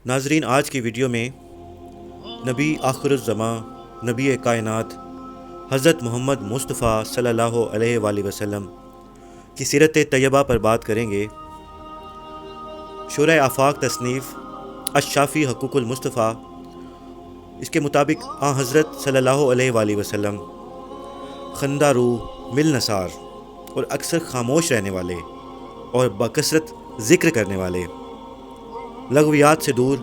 ناظرین، آج کی ویڈیو میں نبی آخر الزماں، نبی کائنات حضرت محمد مصطفیٰ صلی اللہ علیہ وآلہ وسلم کی سیرت طیبہ پر بات کریں گے۔ شورۂ آفاق تصنیف الشافی حقوق المصطفیٰ، اس کے مطابق حضرت صلی اللہ علیہ وآلہ وسلم خندہ روح، مل نثار اور اکثر خاموش رہنے والے اور بکثرت ذکر کرنے والے، لغویات سے دور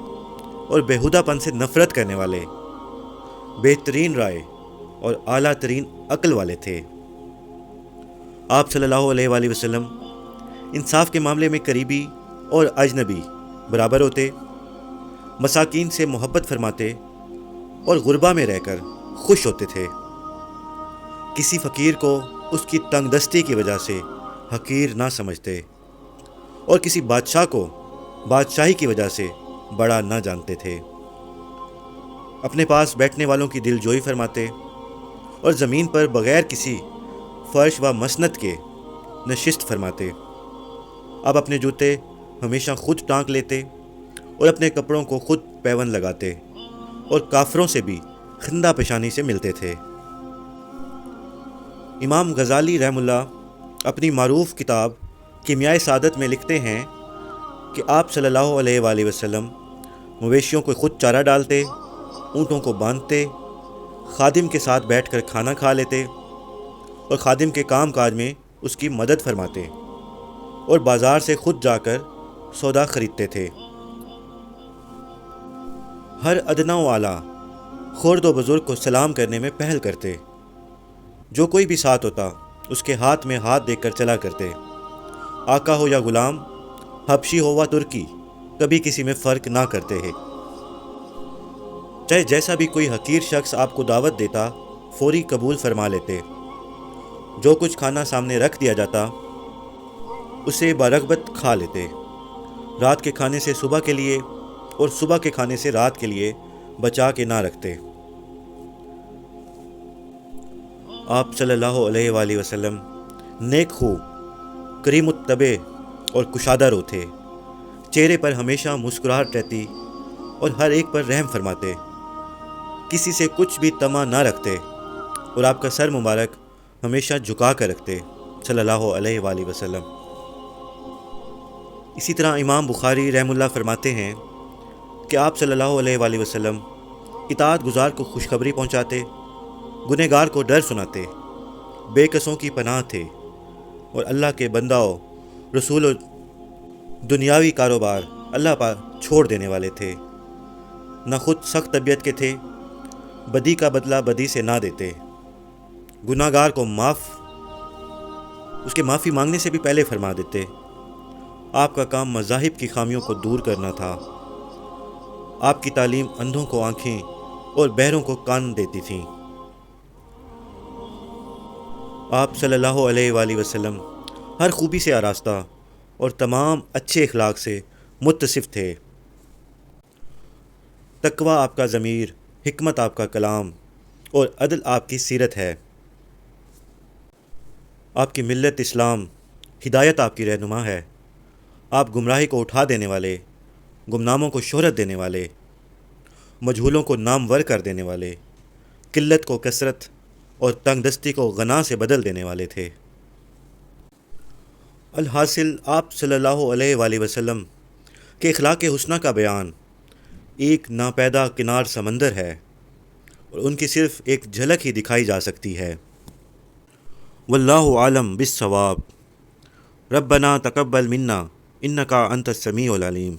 اور بیہودہ پن سے نفرت کرنے والے، بہترین رائے اور اعلیٰ ترین عقل والے تھے۔ آپ صلی اللہ علیہ وآلہ وسلم انصاف کے معاملے میں قریبی اور اجنبی برابر ہوتے، مساکین سے محبت فرماتے اور غربا میں رہ کر خوش ہوتے تھے۔ کسی فقیر کو اس کی تنگ دستی کی وجہ سے حقیر نہ سمجھتے اور کسی بادشاہ کو بادشاہی کی وجہ سے بڑا نہ جانتے تھے۔ اپنے پاس بیٹھنے والوں کی دل جوئی فرماتے اور زمین پر بغیر کسی فرش و مسند کے نشست فرماتے۔ اب اپنے جوتے ہمیشہ خود ٹانک لیتے اور اپنے کپڑوں کو خود پیوند لگاتے اور کافروں سے بھی خندہ پیشانی سے ملتے تھے۔ امام غزالی رحمہ اللہ اپنی معروف کتاب کیمیائے سعادت میں لکھتے ہیں کہ آپ صلی اللہ علیہ وآلہ وسلم مویشیوں کو خود چارہ ڈالتے، اونٹوں کو باندھتے، خادم کے ساتھ بیٹھ کر کھانا کھا لیتے اور خادم کے کام کاج میں اس کی مدد فرماتے اور بازار سے خود جا کر سودا خریدتے تھے۔ ہر ادنا و اعلیٰ، خرد و بزرگ کو سلام کرنے میں پہل کرتے۔ جو کوئی بھی ساتھ ہوتا اس کے ہاتھ میں ہاتھ دے کر چلا کرتے۔ آقا ہو یا غلام، حبشی ہو یا ترکی، کبھی کسی میں فرق نہ کرتے ہیں۔ چاہے جیسا بھی کوئی حقیر شخص آپ کو دعوت دیتا، فوری قبول فرما لیتے۔ جو کچھ کھانا سامنے رکھ دیا جاتا اسے برغبت کھا لیتے۔ رات کے کھانے سے صبح کے لیے اور صبح کے کھانے سے رات کے لیے بچا کے نہ رکھتے۔ آپ صلی اللہ علیہ وآلہ وسلم نیک خو، کریم الطبع اور کشادہ رو تھے۔ چہرے پر ہمیشہ مسکراہٹ رہتی اور ہر ایک پر رحم فرماتے، کسی سے کچھ بھی طمع نہ رکھتے اور آپ کا سر مبارک ہمیشہ جھکا کر رکھتے صلی اللہ علیہ وآلہ وسلم۔ اسی طرح امام بخاری رحمہ اللہ فرماتے ہیں کہ آپ صلی اللہ علیہ وآلہ وسلم اطاعت گزار کو خوشخبری پہنچاتے، گنہگار کو ڈر سناتے، بے کسوں کی پناہ تھے اور اللہ کے بنداؤں، رسول و دنیاوی کاروبار اللہ پر چھوڑ دینے والے تھے۔ نہ خود سخت طبیعت کے تھے، بدی کا بدلہ بدی سے نہ دیتے، گناہ گار کو اس کے معافی مانگنے سے بھی پہلے فرما دیتے۔ آپ کا کام مذاہب کی خامیوں کو دور کرنا تھا۔ آپ کی تعلیم اندھوں کو آنکھیں اور بہروں کو کان دیتی تھیں۔ آپ صلی اللہ علیہ وآلہ وسلم ہر خوبی سے آراستہ اور تمام اچھے اخلاق سے متصف تھے۔ تقوی آپ کا ضمیر، حکمت آپ کا کلام اور عدل آپ کی سیرت ہے۔ آپ کی ملت اسلام، ہدایت آپ کی رہنما ہے۔ آپ گمراہی کو اٹھا دینے والے، گمناموں کو شہرت دینے والے، مجہولوں کو نامور کر دینے والے، قلت کو کثرت اور تنگ دستی کو غنا سے بدل دینے والے تھے۔ الحاصل آپ صلی اللہ علیہ وآلہ وسلم کے اخلاق حسنہ کا بیان ایک ناپیدا کنار سمندر ہے اور ان کی صرف ایک جھلک ہی دکھائی جا سکتی ہے۔ واللہ عالم بالصواب۔ ربنا تقبل منا انکا انت السمیع العلیم۔